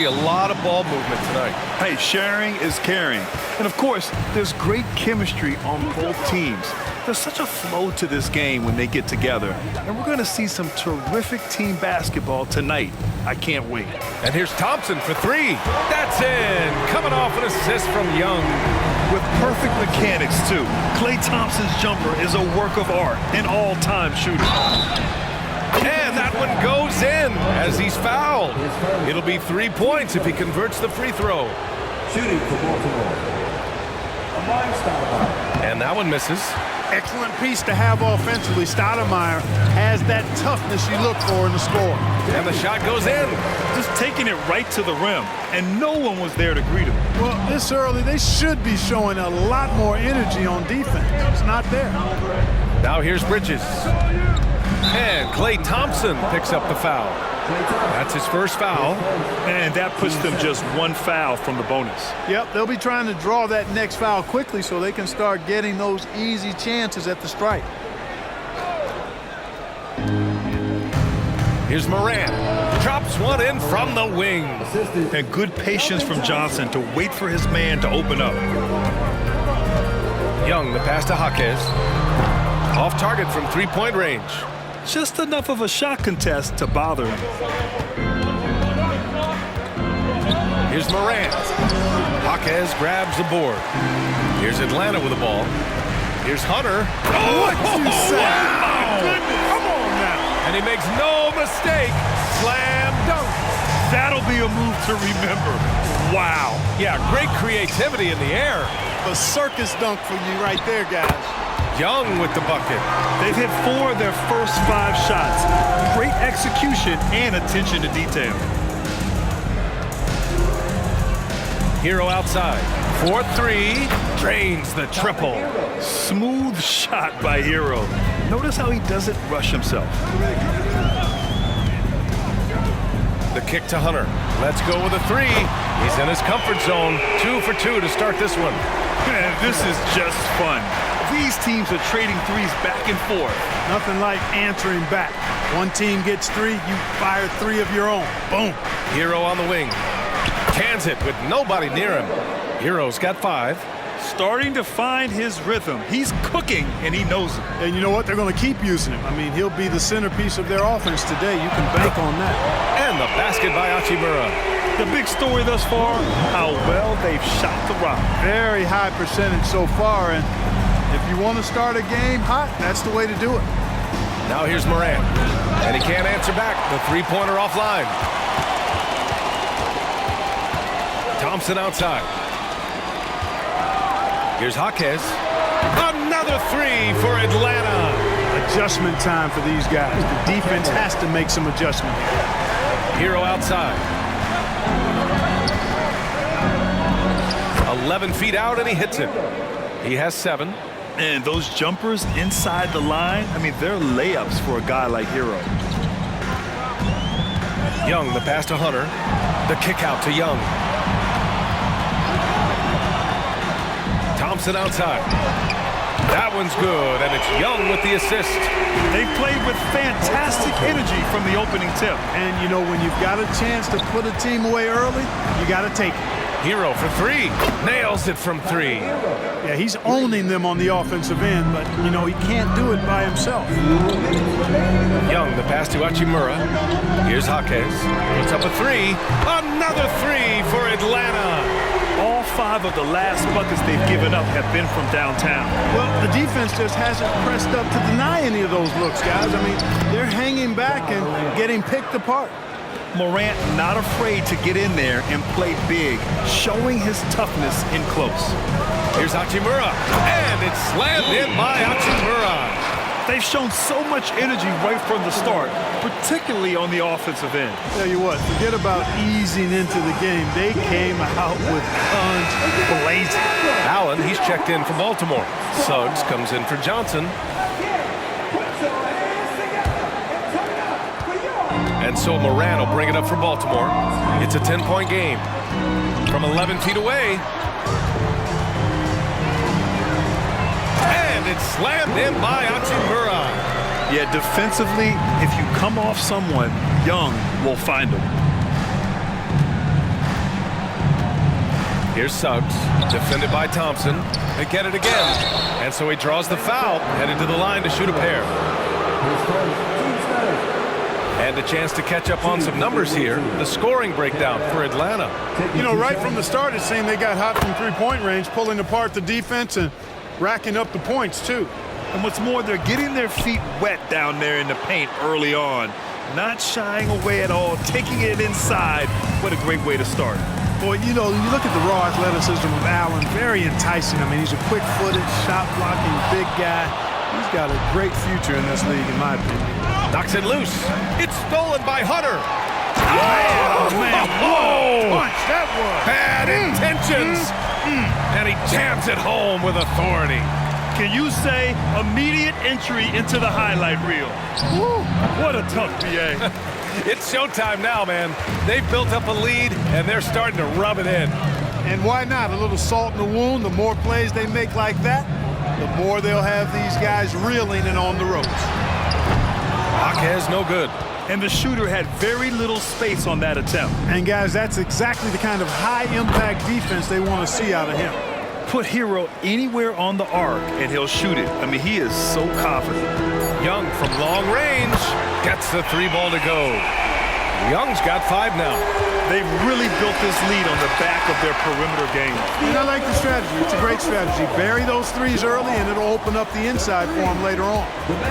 A lot of ball movement tonight. Hey, sharing is caring. And of course, there's great chemistry on both teams. There's such a flow to this game when they get together. And we're going to see some terrific team basketball tonight. I can't wait. And here's Thompson for three. That's in. Coming off an assist from Young. With perfect mechanics, too. Klay Thompson's jumper is a work of art, an all-time shooter. And that one goes in as he's fouled. It'll be 3 points if he converts the free throw. Shooting for Baltimore. And that one misses. Excellent piece to have offensively. Stoudemire has that toughness you look for in the score. And the shot goes in. Just taking it right to the rim, and no one was there to greet him. Well, this early, they should be showing a lot more energy on defense. It's not there. Now here's Bridges. And Klay Thompson picks up the foul. That's his first foul. And that puts them just one foul from the bonus. Yep, they'll be trying to draw that next foul quickly so they can start getting those easy chances at the strike. Here's Morant. Drops one in from the wing. And good patience from Johnson to wait for his man to open up. Young, the pass to Jaquez. Off target from three-point range. Just enough of a shot contest to bother him. Here's Morant. Jaquez grabs the board. Here's Atlanta with the ball. Here's Hunter. What you say? Wow. Come on now. And he makes no mistake. Slam dunk. That'll be a move to remember. Wow. Yeah, great creativity in the air. A circus dunk for you right there, guys. Young with the bucket. They've hit 4 of their first 5 shots. Great execution and attention to detail. Hero outside. 4-3. Drains the triple. Smooth shot by Hero. Notice how he doesn't rush himself. The kick to Hunter. Let's go with a 3. He's in his comfort zone. 2 for 2 to start this one. Man, this is just fun. These teams are trading threes back and forth. Nothing like answering back. One team gets 3, you fire 3 of your own. Boom. Hero on the wing. Cans it with nobody near him. Hero's got 5. Starting to find his rhythm. He's cooking, and he knows it. And you know what? They're going to keep using him. I mean, he'll be the centerpiece of their offense today. You can bank on that. And the basket by Hachimura. The big story thus far, how well they've shot the rock. Very high percentage so far, and if you want to start a game hot, that's the way to do it. Now here's Morant. And he can't answer back. The three-pointer offline. Thompson outside. Here's Jaquez. Another 3 for Atlanta. Adjustment time for these guys. The defense has to make some adjustment. Hero outside. 11 feet out, and he hits it. He has 7. And those jumpers inside the line, I mean, they're layups for a guy like Hero. Young, the pass to Hunter. The kick out to Young. Thompson outside. That one's good, and it's Young with the assist. They played with fantastic energy from the opening tip. And, you know, when you've got a chance to put a team away early, you got to take it. Hero for 3. Nails it from 3. Yeah, he's owning them on the offensive end, but, you know, he can't do it by himself. Young, the pass to Hachimura. Here's Jaquez. Puts up a 3. Another 3 for Atlanta. All 5 of the last buckets they've given up have been from downtown. Well, the defense just hasn't pressed up to deny any of those looks, guys. I mean, they're hanging back and getting picked apart. Morant not afraid to get in there and play big, showing his toughness in close. Here's Hachimura, and it's slammed in by Hachimura. They've shown so much energy right from the start, particularly on the offensive end. Tell you what, forget about easing into the game. They came out with guns blazing. Allen, he's checked in for Baltimore. Suggs comes in for Johnson. And so Moran will bring it up for Baltimore. It's a 10-point game. From 11 feet away. And it's slammed in by Hachimura. Yeah, defensively, if you come off someone, Young will find him. Here's Suggs, defended by Thompson. They get it again. And so he draws the foul, headed to the line to shoot a pair. And a chance to catch up on some numbers here. The scoring breakdown for Atlanta. You know, right from the start, it seemed they got hot from three-point range, pulling apart the defense and racking up the points, too. And what's more, they're getting their feet wet down there in the paint early on. Not shying away at all, taking it inside. What a great way to start. Boy, you know, you look at the raw athleticism of Allen, very enticing. I mean, he's a quick-footed, shot-blocking big guy. He's got a great future in this league, in my opinion. Knocks it loose. It's stolen by Hunter. Oh, man. Whoa! Punch, that was. Bad intentions. And he jams it home with authority. Can you say immediate entry into the highlight reel? Woo, what a tough BA. It's showtime now, man. They've built up a lead, and they're starting to rub it in. And why not? A little salt in the wound. The more plays they make like that, the more they'll have these guys reeling and on the ropes. Jaquez no good. And the shooter had very little space on that attempt. And, guys, that's exactly the kind of high-impact defense they want to see out of him. Put Hero anywhere on the arc, and he'll shoot it. I mean, he is so confident. Young from long range gets the three ball to go. Young's got 5 now. They've really built this lead on the back of their perimeter game. And I like the strategy. It's a great strategy. Bury those threes early, and it'll open up the inside for them later on.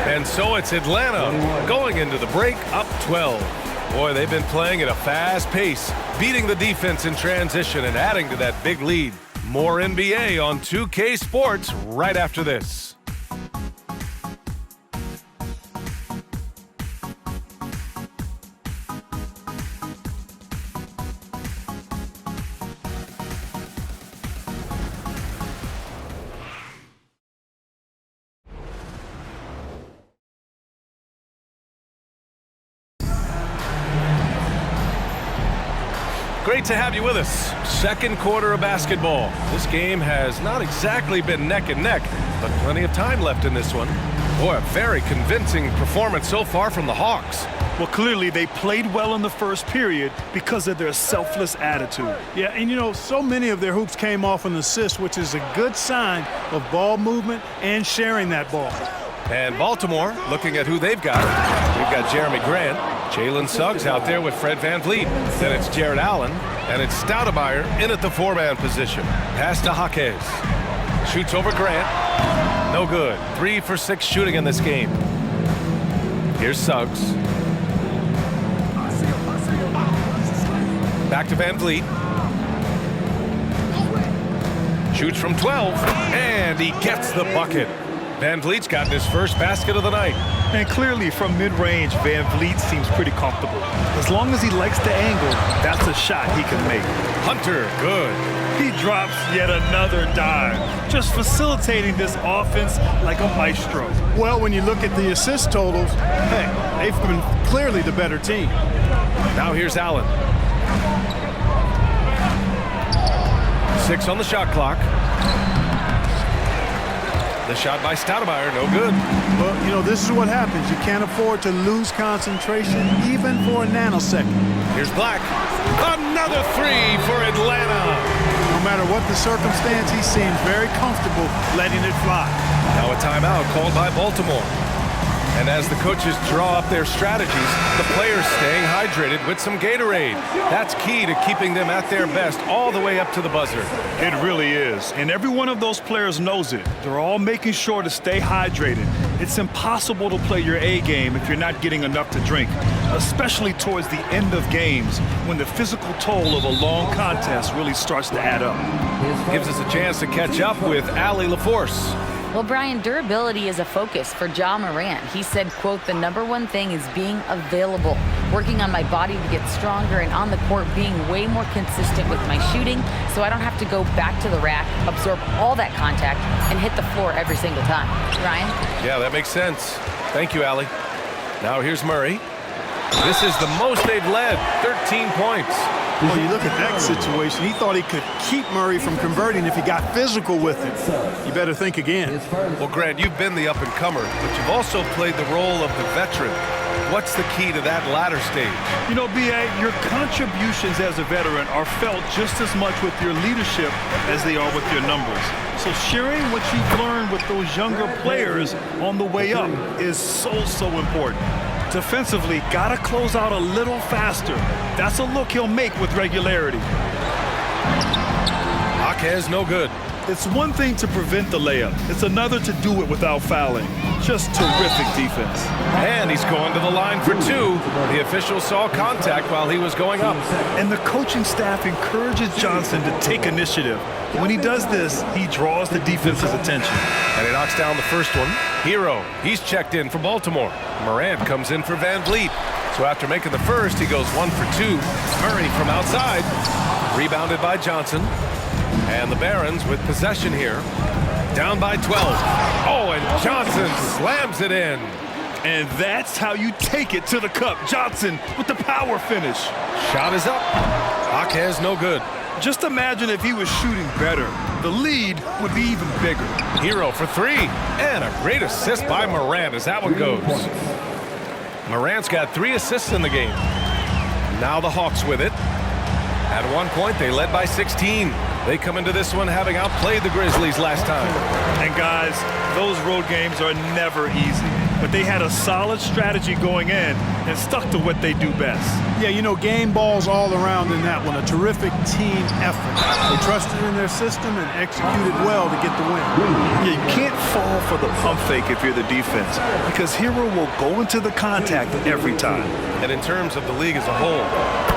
And so it's Atlanta going into the break up 12. Boy, they've been playing at a fast pace, beating the defense in transition and adding to that big lead. More NBA on 2K Sports right after this. Great to have you with us. Second quarter of basketball. This game has not exactly been neck and neck, but plenty of time left in this one. Boy, a very convincing performance so far from the Hawks. Well, clearly they played well in the first period because of their selfless attitude. Yeah, and you know, so many of their hoops came off an assist, which is a good sign of ball movement and sharing that ball. And Baltimore, looking at who they've got. We've got Jeremy Grant, Jalen Suggs out there with Fred VanVleet. Then it's Jared Allen, and it's Stoudemire in at the 4-man position. Pass to Jaquez. Shoots over Grant. No good. 3 for 6 shooting in this game. Here's Suggs. Back to VanVleet. Shoots from 12, and he gets the bucket. VanVleet's gotten his first basket of the night. And clearly from mid-range, VanVleet seems pretty comfortable. As long as he likes the angle, that's a shot he can make. Hunter, good. He drops yet another dime, just facilitating this offense like a maestro. Well, when you look at the assist totals, hey, they've been clearly the better team. Now here's Allen. 6 on the shot clock. The shot by Stoudemire, no good. Well, you know, this is what happens. You can't afford to lose concentration even for a nanosecond. Here's Black. Another 3 for Atlanta. No matter what the circumstance, he seems very comfortable letting it fly. Now a timeout called by Baltimore. And as the coaches draw up their strategies, the players staying hydrated with some Gatorade. That's key to keeping them at their best all the way up to the buzzer. It really is. And every one of those players knows it. They're all making sure to stay hydrated. It's impossible to play your A game if you're not getting enough to drink, especially towards the end of games when the physical toll of a long contest really starts to add up. Gives us a chance to catch up with Allie LaForce. Well, Brian, durability is a focus for Ja Morant. He said, quote, "The #1 thing is being available, working on my body to get stronger, and on the court being way more consistent with my shooting so I don't have to go back to the rack, absorb all that contact, and hit the floor every single time." Ryan? Yeah, that makes sense. Thank you, Allie. Now here's Murray. This is the most they've led, 13 points. Well, you look at that situation, he thought he could keep Murray from converting if he got physical with him. You better think again. Well, Grant, you've been the up-and-comer, but you've also played the role of the veteran. What's the key to that latter stage? You know, B.A., your contributions as a veteran are felt just as much with your leadership as they are with your numbers. So sharing what you've learned with those younger players on the way up is so important. Defensively, gotta close out a little faster. That's a look he'll make with regularity. Jaquez, no good. It's one thing to prevent the layup. It's another to do it without fouling. Just terrific defense. And he's going to the line for two. The official saw contact while he was going up. And the coaching staff encourages Johnson to take initiative. When he does this, he draws the defense's attention. And he knocks down the first one. Hero, he's checked in for Baltimore. Morant comes in for Van Vliet. So after making the first, he goes 1 for 2. Murray from outside. Rebounded by Johnson. And the Barons with possession here. Down by 12. Oh, and Johnson slams it in. And that's how you take it to the cup. Johnson with the power finish. Shot is up. Jaquez, no good. Just imagine if he was shooting better. The lead would be even bigger. Hero for 3. And a great assist by Morant as that one goes. Morant's got 3 assists in the game. Now the Hawks with it. At one point, they led by 16. They come into this one having outplayed the Grizzlies last time. And guys, those road games are never easy. But they had a solid strategy going in and stuck to what they do best. Yeah, you know, game balls all around in that one. A terrific team effort. They trusted in their system and executed well to get the win. Yeah, you can't fall for the pump fake if you're the defense because Hero will go into the contact every time. And in terms of the league as a whole,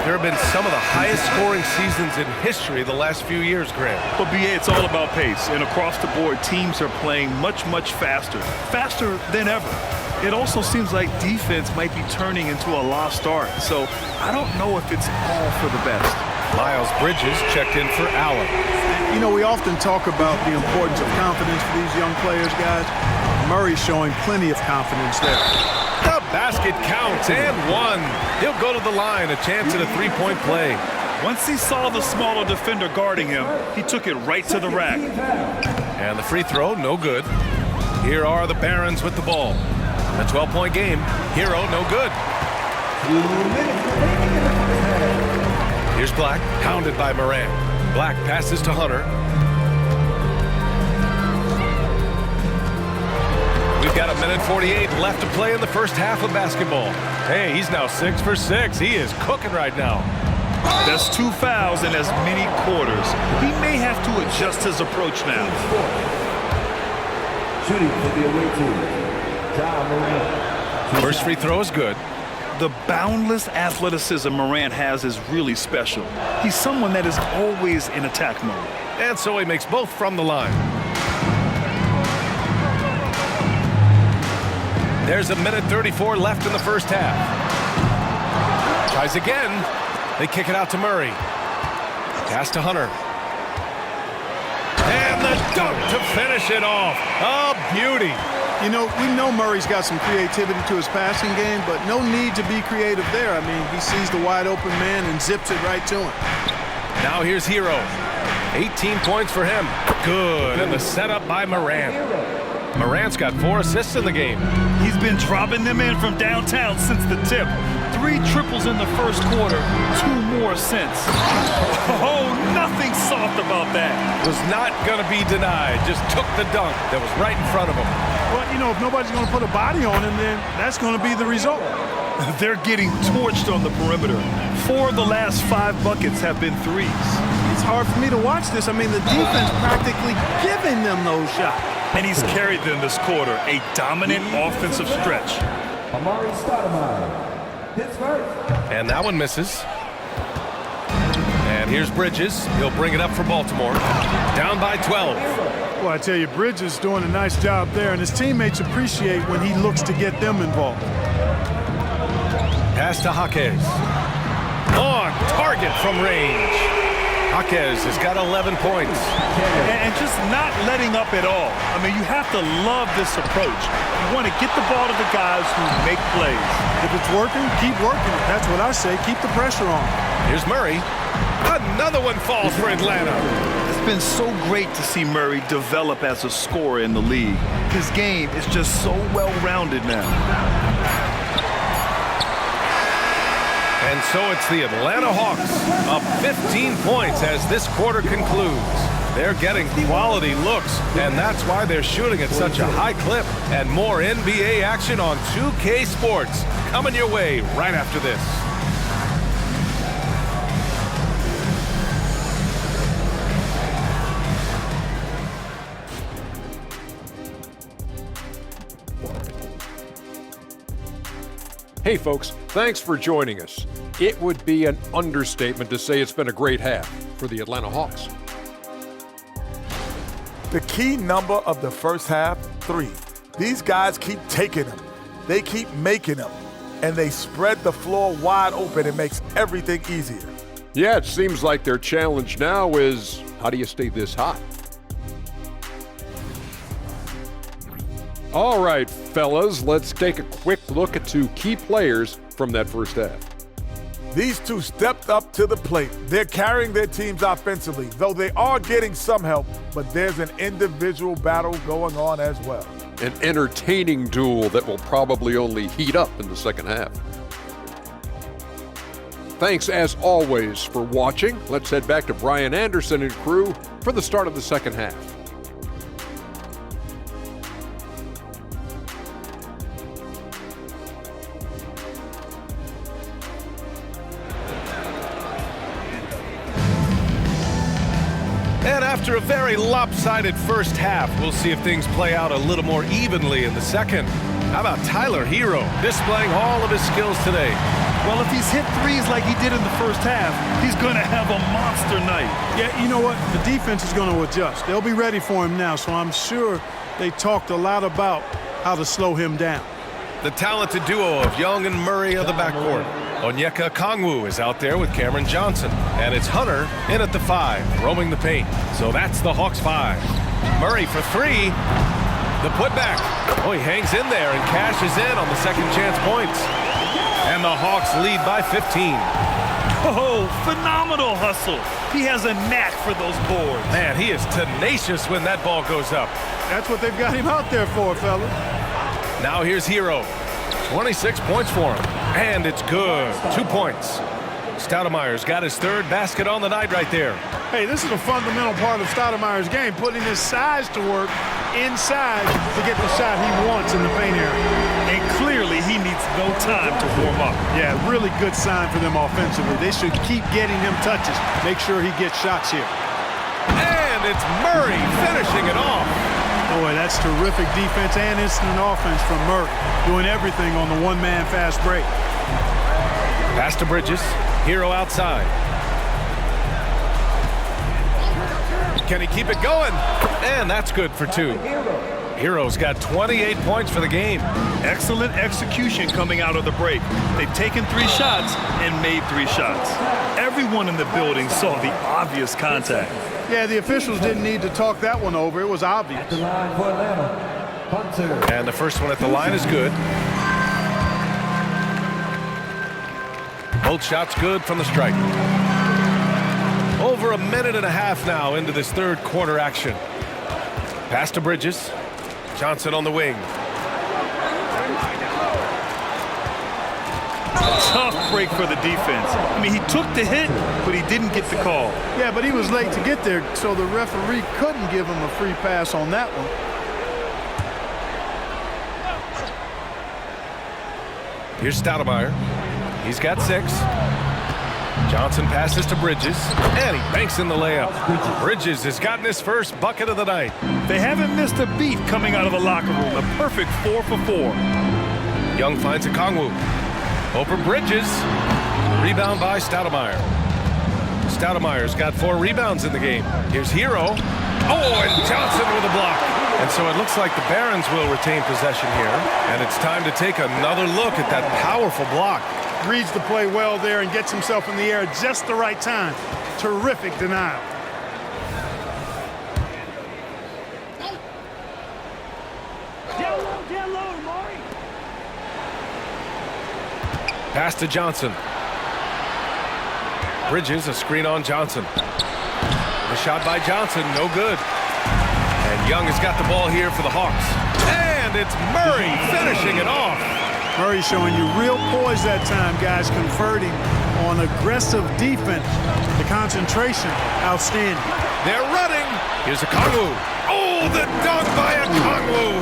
there have been some of the highest scoring seasons in history the last few years, Grant. But BA, it's all about pace. And across the board, teams are playing much faster. Faster than ever. It also seems like defense might be turning into a lost art. So I don't know if it's all for the best. Miles Bridges checked in for Allen. You know, we often talk about the importance of confidence for these young players, guys. Murray's showing plenty of confidence there. The basket counts and 1. He'll go to the line, a chance at a 3-point play. Once he saw the smaller defender guarding him, he took it right to the rack. And the free throw, no good. Here are the Barons with the ball. A 12-point game. Hero, no good. Here's Black, hounded by Morant. Black passes to Hunter. We've got 1:48 left to play in the first half of basketball. Hey, he's now 6 for 6. He is cooking right now. That's 2 fouls in as many quarters. He may have to adjust his approach now. Shooting for the away team. First free throw is good. The boundless athleticism Morant has is really special. He's someone that is always in attack mode. And so he makes both from the line. There's 1:34 left in the first half. Tries again. They kick it out to Murray. Pass to Hunter. And the dunk to finish it off. A beauty. You know, we know Murray's got some creativity to his passing game, but no need to be creative there. I mean, he sees the wide open man and zips it right to him. Now here's Hero. 18 points for him. Good. And the setup by Morant. Morant's got 4 assists in the game. He's been dropping them in from downtown since the tip. 3 triples in the first quarter, 2 more since. Oh, nothing soft about that. Was not going to be denied. Just took the dunk that was right in front of him. Well, you know, if nobody's going to put a body on him, then that's going to be the result. They're getting torched on the perimeter. 4 of the last 5 buckets have been threes. It's hard for me to watch this. I mean, the defense practically giving them those shots. And he's carried them this quarter, a dominant offensive stretch. Amari Stoudemire. Hits first. And that one misses. And here's Bridges. He'll bring it up for Baltimore. Down by 12. Well, I tell you, Bridges doing a nice job there, and his teammates appreciate when he looks to get them involved. Pass to Jaquez. On target from range. Jaquez has got 11 points. And just not letting up at all. I mean, you have to love this approach. You want to get the ball to the guys who make plays. If it's working, keep working. That's what I say. Keep the pressure on. Here's Murray. Another one falls for Atlanta. It's been so great to see Murray develop as a scorer in the league. His game is just so well-rounded now. And so it's the Atlanta Hawks up 15 points as this quarter concludes. They're getting quality looks, and that's why they're shooting at such a high clip. And more NBA action on 2K Sports coming your way right after this. Hey folks, thanks for joining us. It would be an understatement to say it's been a great half for the Atlanta Hawks. The key number of the first half, 3. These guys keep taking them. They keep making them. And they spread the floor wide open. It makes everything easier. Yeah, it seems like their challenge now is, how do you stay this hot? All right, fellas, let's take a quick look at 2 key players from that first half. These 2 stepped up to the plate. They're carrying their teams offensively, though they are getting some help, but there's an individual battle going on as well. An entertaining duel that will probably only heat up in the second half. Thanks, as always, for watching. Let's head back to Brian Anderson and crew for the start of the second half. And after a very lopsided first half, we'll see if things play out a little more evenly in the second. How about Tyler Hero displaying all of his skills today? Well, if he's hit threes like he did in the first half, he's going to have a monster night. Yeah, you know what? The defense is going to adjust. They'll be ready for him now, so I'm sure they talked a lot about how to slow him down. The talented duo of Young and Murray of the backcourt. Onyeka Okongwu is out there with Cameron Johnson. And it's Hunter in at the 5, roaming the paint. So that's the Hawks 5. Murray for 3. The putback. Oh, he hangs in there and cashes in on the second chance points. And the Hawks lead by 15. Oh, phenomenal hustle. He has a knack for those boards. Man, he is tenacious when that ball goes up. That's what they've got him out there for, fellas. Now here's Hero. 26 points for him. And it's good. 2 points. Stoudemire's got his 3rd basket on the night right there. Hey, this is a fundamental part of Stoudemire's game, putting his size to work inside to get the shot he wants in the paint area. And clearly he needs no time to warm up. Yeah, really good sign for them offensively. They should keep getting him touches. Make sure he gets shots here. And it's Murray finishing it off. Boy, that's terrific defense and instant offense from Murray, doing everything on the one-man fast break. Pass to Bridges. Hero outside. Can he keep it going? And that's good for 2. Hero's got 28 points for the game. Excellent execution coming out of the break. They've taken 3 shots and made 3 shots. Everyone in the building saw the obvious contact. Yeah, the officials didn't need to talk that one over. It was obvious. At the line for Atlanta, Hunter. And the first one at the line is good. Both shots good from the stripe. Over a minute and a half now into this 3rd quarter action. Pass to Bridges. Johnson on the wing. Tough break for the defense. I mean, he took the hit, but he didn't get the call. Yeah, but he was late to get there, so the referee couldn't give him a free pass on that one. Here's Stoudemire. He's got 6. Johnson passes to Bridges, and he banks in the layup. Bridges has gotten his first bucket of the night. They haven't missed a beat coming out of the locker room. A perfect 4 for 4. Young finds Okongwu. Over Bridges. Rebound by Stoudemire. Stoudemire's got 4 rebounds in the game. Here's Hero. Oh, and Johnson with a block. And so it looks like the Barons will retain possession here. And it's time to take another look at that powerful block. Reads the play well there and gets himself in the air at just the right time. Terrific denial. Pass to Johnson. Bridges, a screen on Johnson. The shot by Johnson, no good. And Young has got the ball here for the Hawks. And it's Murray finishing it off. Murray showing you real poise that time, guys, converting on aggressive defense. The concentration, outstanding. They're running. Here's a Kongwu. Oh, the dunk by a Kongwu.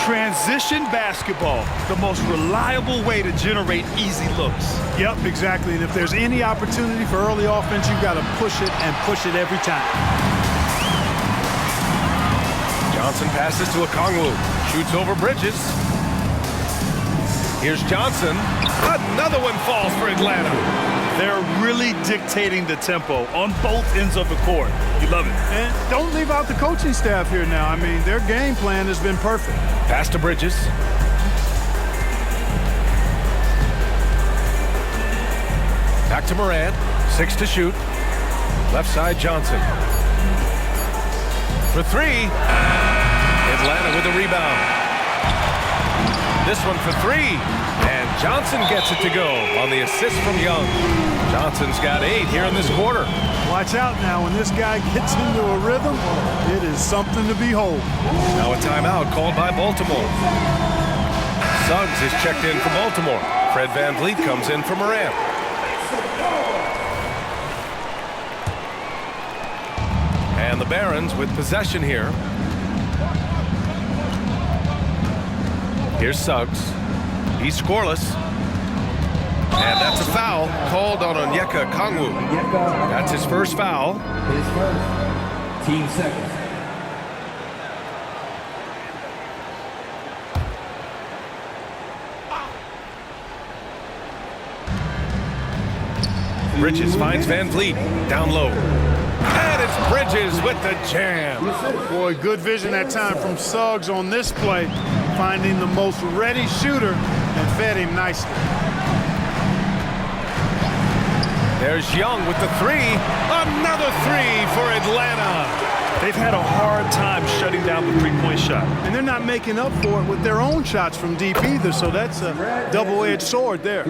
Transition basketball, the most reliable way to generate easy looks. Yep, exactly. And if there's any opportunity for early offense, you've got to push it and push it every time. Johnson passes to a Kongwu. Shoots over Bridges. Here's Johnson. Another one falls for Atlanta. They're really dictating the tempo on both ends of the court. You love it. And don't leave out the coaching staff here now. I mean, their game plan has been perfect. Pass to Bridges. Back to Morant. 6 to shoot. Left side, Johnson. For 3. Atlanta with a rebound. This one for 3. And Johnson gets it to go on the assist from Young. Johnson's got 8 here in this quarter. Watch out now. When this guy gets into a rhythm, it is something to behold. Now a timeout called by Baltimore. Suggs is checked in for Baltimore. Fred VanVleet comes in for Morant. And the Barons with possession here. Here's Suggs. He's scoreless. And that's a foul called on Onyeka Kongwu. That's his first foul. His first. Team second. Bridges finds VanVleet down low. And it's Bridges with the jam. Boy, good vision that time from Suggs on this play, finding the most ready shooter and fed him nicely. There's Young with the 3. Another 3 for Atlanta. They've had a hard time shutting down the three-point shot. And they're not making up for it with their own shots from deep either, so that's a double-edged sword there.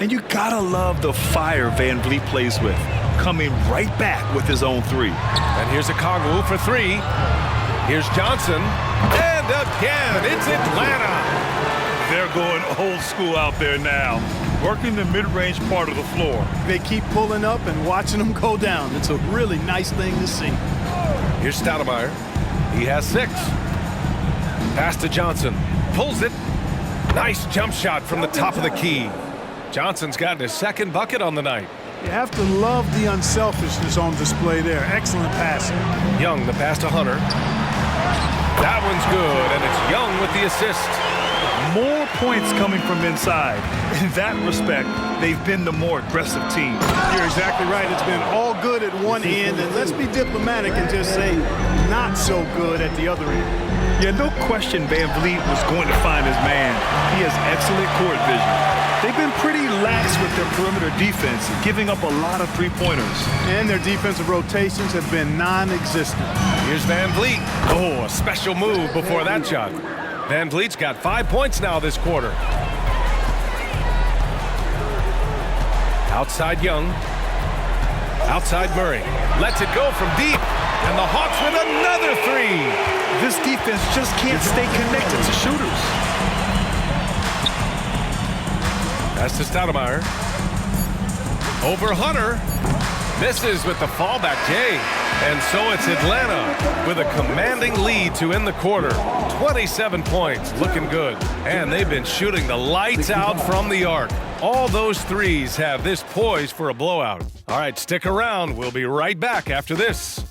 And you gotta love the fire VanVleet plays with, coming right back with his own 3. And here's a Kongwu for 3. Here's Johnson. And again, it's Atlanta. They're going old school out there now, working the mid-range part of the floor. They keep pulling up and watching them go down. It's a really nice thing to see. Here's Stoudemire. He has 6. Pass to Johnson. Pulls it. Nice jump shot from the top of the key. Johnson's gotten his second bucket on the night. You have to love the unselfishness on display there. Excellent passing. Young, the pass to Hunter. That one's good, and it's Young with the assist. More points coming from inside. In that respect, they've been the more aggressive team. You're exactly right. It's been all good at one end, and let's be diplomatic and just say not so good at the other end. Yeah, no question VanVleet was going to find his man. He has excellent court vision. They've been pretty lax with their perimeter defense, giving up a lot of three-pointers. And their defensive rotations have been non-existent. Here's VanVleet. Oh, a special move before that shot. VanVleet's got 5 points now this quarter. Outside Young. Outside Murray. Lets it go from deep. And the Hawks with another 3. This defense just can't stay connected to shooters. Pass to Stoudemire. Over Hunter. Misses with the fallback Jay. And so it's Atlanta with a commanding lead to end the quarter. 27 points, looking good. And they've been shooting the lights out from the arc. All those 3s have this poised for a blowout. All right, stick around. We'll be right back after this.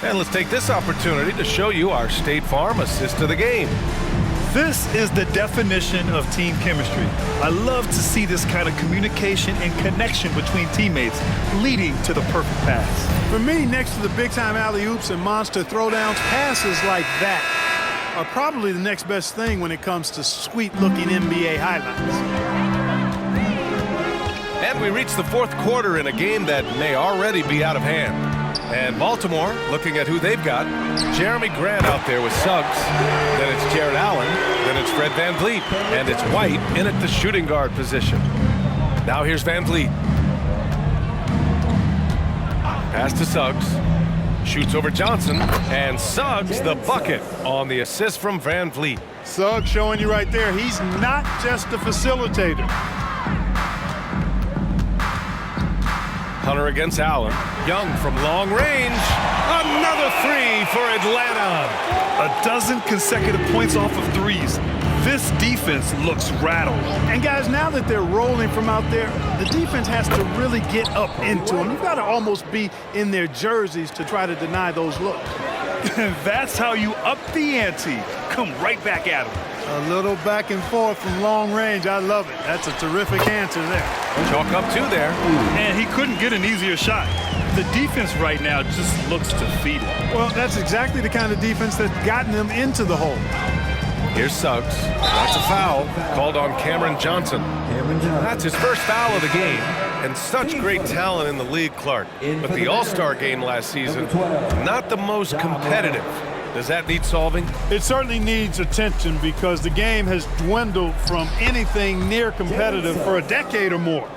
And let's take this opportunity to show you our State Farm assist of the game. This is the definition of team chemistry. I love to see this kind of communication and connection between teammates leading to the perfect pass. For me, next to the big-time alley-oops and monster throwdowns, passes like that are probably the next best thing when it comes to sweet-looking NBA highlights. And we reach the fourth quarter in a game that may already be out of hand. And Baltimore, looking at who they've got. Jeremy Grant out there with Suggs. Then it's Jared Allen. Then it's Fred VanVleet. And it's White in at the shooting guard position. Now here's VanVleet. Pass to Suggs. Shoots over Johnson. And Suggs the bucket on the assist from VanVleet. Suggs showing you right there, he's not just a facilitator. Hunter against Allen. Young from long range. Another three for Atlanta. A dozen consecutive points off of threes. This defense looks rattled. And guys, now that they're rolling from out there, the defense has to really get up into them. You've got to almost be in their jerseys to try to deny those looks. That's how you up the ante. Come right back at them. A little back and forth from long range. I love it. That's a terrific answer there. Chalk up two there. And he couldn't get an easier shot. The defense right now just looks defeated. Well, that's exactly the kind of defense that's gotten them into the hole. Here's Suggs. That's a foul called on Cameron Johnson. That's his first foul of the game. And such great talent in the league, Clark. But the All-Star game last season, not the most competitive. Does that need solving? It certainly needs attention because the game has dwindled from anything near competitive for a decade or more.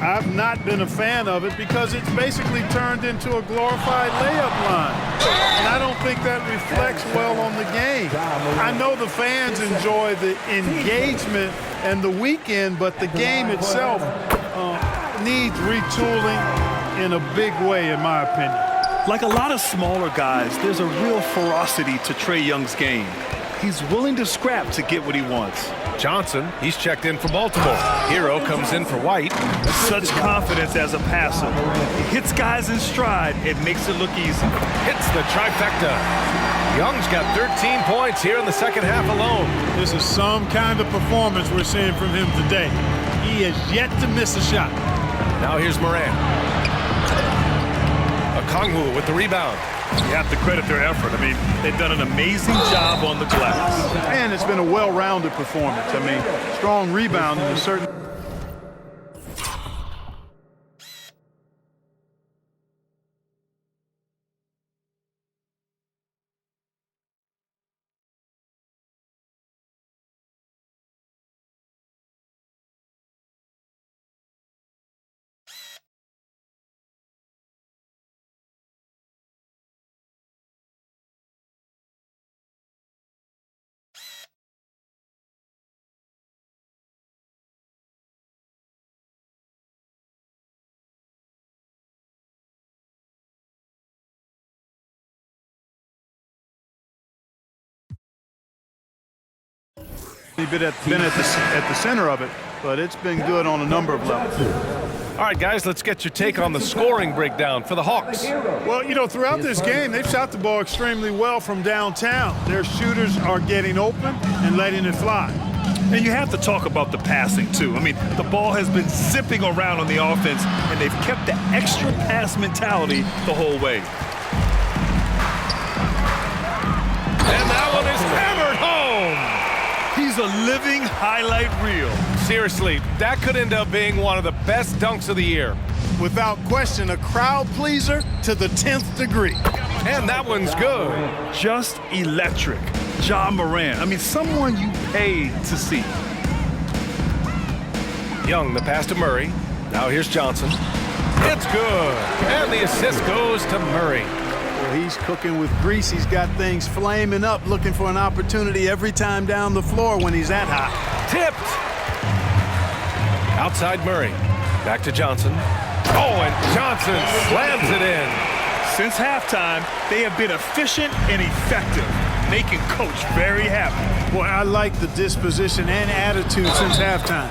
I've not been a fan of it because it's basically turned into a glorified layup line. And I don't think that reflects well on the game. I know the fans enjoy the engagement and the weekend, but the game itself needs retooling in a big way, in my opinion. Like a lot of smaller guys, there's a real ferocity to Trae Young's game. He's willing to scrap to get what he wants. Johnson, he's checked in for Baltimore. Hero comes in for White. Such confidence as a passer. He hits guys in stride. It makes it look easy. Hits the trifecta. Young's got 13 points here in the second half alone. This is some kind of performance we're seeing from him today. He has yet to miss a shot. Now here's Moran. Okongwu with the rebound. You have to credit their effort. I mean, they've done an amazing job on the glass. And it's been a well-rounded performance. I mean, strong rebounding is certain. He's been at the center of it, but it's been good on a number of levels. All right, guys, let's get your take on the scoring breakdown for the Hawks. Well, you know, throughout this game, they've shot the ball extremely well from downtown. Their shooters are getting open and letting it fly. And you have to talk about the passing, too. I mean, the ball has been zipping around on the offense, and they've kept the extra pass mentality the whole way. And that one is hammered home. He's a living highlight reel. Seriously, that could end up being one of the best dunks of the year. Without question, a crowd pleaser to the 10th degree. And that one's good. Just electric. Ja Morant. I mean, someone you paid to see. Young, the pass to Murray. Now here's Johnson. It's good. And the assist goes to Murray. Well, he's cooking with grease. He's got things flaming up, looking for an opportunity every time down the floor when he's that hot. Tipped. Outside Murray. Back to Johnson. Oh, and Johnson slams it in. Since halftime, they have been efficient and effective, making Coach very happy. Boy, I like the disposition and attitude since halftime.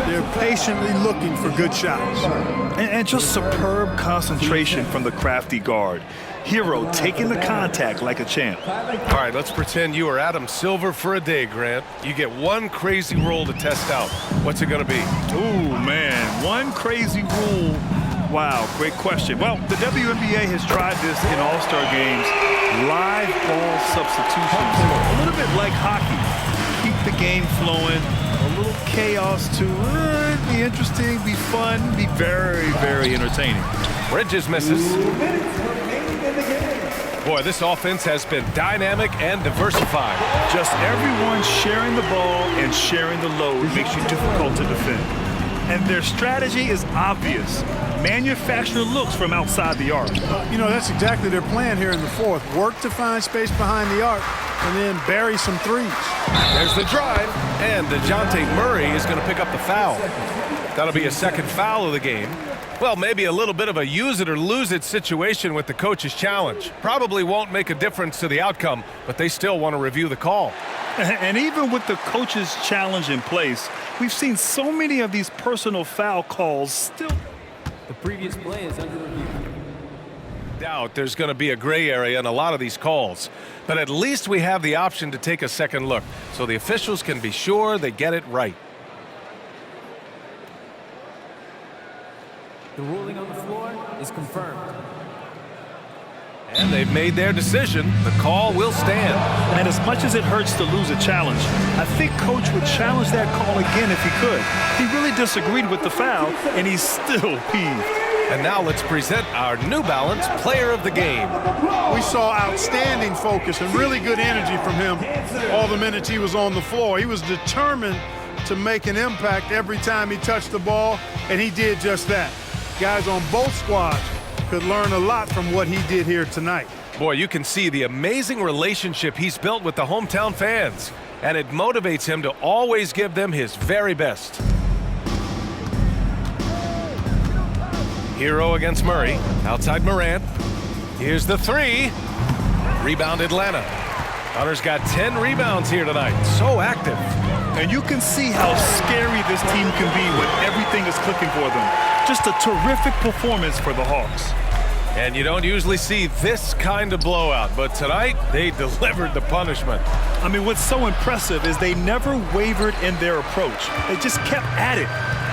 They're patiently looking for good shots. And just superb concentration from the crafty guard. Hero taking the contact like a champ. All right, let's pretend you are Adam Silver for a day, Grant. You get one crazy rule to test out. What's it going to be? Ooh, man, one crazy rule. Wow, great question. Well, the WNBA has tried this in All-Star games. Live ball substitutions. A little bit like hockey. Keep the game flowing. A little chaos to be interesting, be fun, be very, very entertaining. Bridges misses. Boy, this offense has been dynamic and diversified. Just everyone sharing the ball and sharing the load makes you difficult to defend. And their strategy is obvious. Manufacture looks from outside the arc. You know, that's exactly their plan here in the fourth. Work to find space behind the arc and then bury some threes. There's the drive, and DeJounte Murray is going to pick up the foul. That'll be a second foul of the game. Well, maybe a little bit of a use it or lose it situation with the coach's challenge. Probably won't make a difference to the outcome, but they still want to review the call. And even with the coach's challenge in place, we've seen so many of these personal foul calls still. The previous play is under review. Doubt there's going to be a gray area in a lot of these calls, but at least we have the option to take a second look so the officials can be sure they get it right. The ruling on the floor is confirmed. And they've made their decision. The call will stand. And as much as it hurts to lose a challenge, I think Coach would challenge that call again if he could. He really disagreed with the foul, and he's still peeved. And now let's present our New Balance Player of the Game. We saw outstanding focus and really good energy from him all the minutes he was on the floor. He was determined to make an impact every time he touched the ball, and he did just that. Guys on both squads could learn a lot from what he did here tonight. Boy, you can see the amazing relationship he's built with the hometown fans, and it motivates him to always give them his very best. Hero against Murray, outside Morant. Here's the three. Rebound Atlanta. Hunter's got 10 rebounds here tonight. So active. And you can see how scary this team can be when everything is clicking for them. Just a terrific performance for the Hawks. And you don't usually see this kind of blowout, but tonight they delivered the punishment. I mean, what's so impressive is they never wavered in their approach. They just kept at it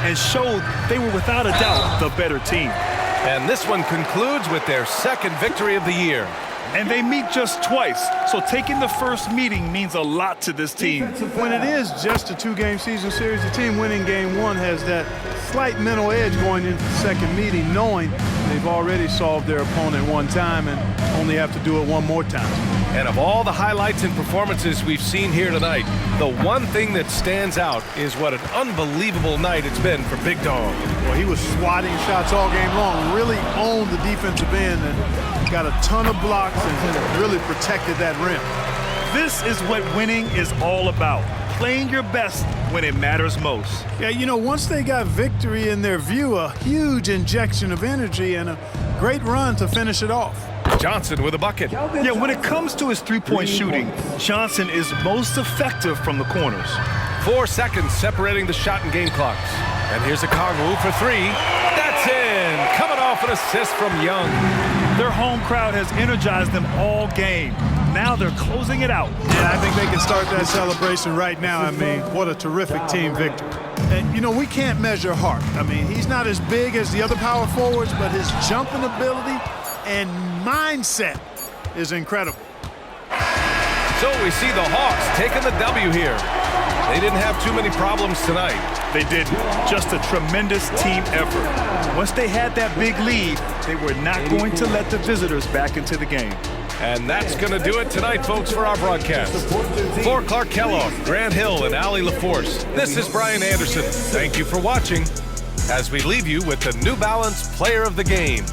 and showed they were without a doubt the better team. And this one concludes with their second victory of the year. And they meet just twice, so taking the first meeting means a lot to this team. When it is just a two-game season series, the team winning game one has that slight mental edge going into the second meeting, knowing they've already solved their opponent one time and only have to do it one more time. And of all the highlights and performances we've seen here tonight, the one thing that stands out is what an unbelievable night it's been for Big Dog. Well, he was swatting shots all game long, really owned the defensive end and got a ton of blocks and really protected that rim. This is what winning is all about. Playing your best when it matters most. Yeah, you know, once they got victory in their view, a huge injection of energy and a great run to finish it off. Johnson with a bucket. Yeah, when it comes to his three-point shooting, Johnson is most effective from the corners. 4 seconds separating the shot and game clocks. And here's a Kongwu for three. That's in. Coming off an assist from Young. Their home crowd has energized them all game. Now they're closing it out. Yeah, I think they can start that celebration right now. I mean, what a terrific team victory. And, you know, we can't measure Hart. I mean, he's not as big as the other power forwards, but his jumping ability and mindset is incredible. So we see the Hawks taking the W here. They didn't have too many problems tonight. They didn't. Just a tremendous team effort. Once they had that big lead, they were not going to let the visitors back into the game. And that's going to do it tonight, folks, for our broadcast. For Clark Kellogg, Grant Hill, and Allie LaForce, this is Brian Anderson. Thank you for watching as we leave you with the New Balance Player of the Game.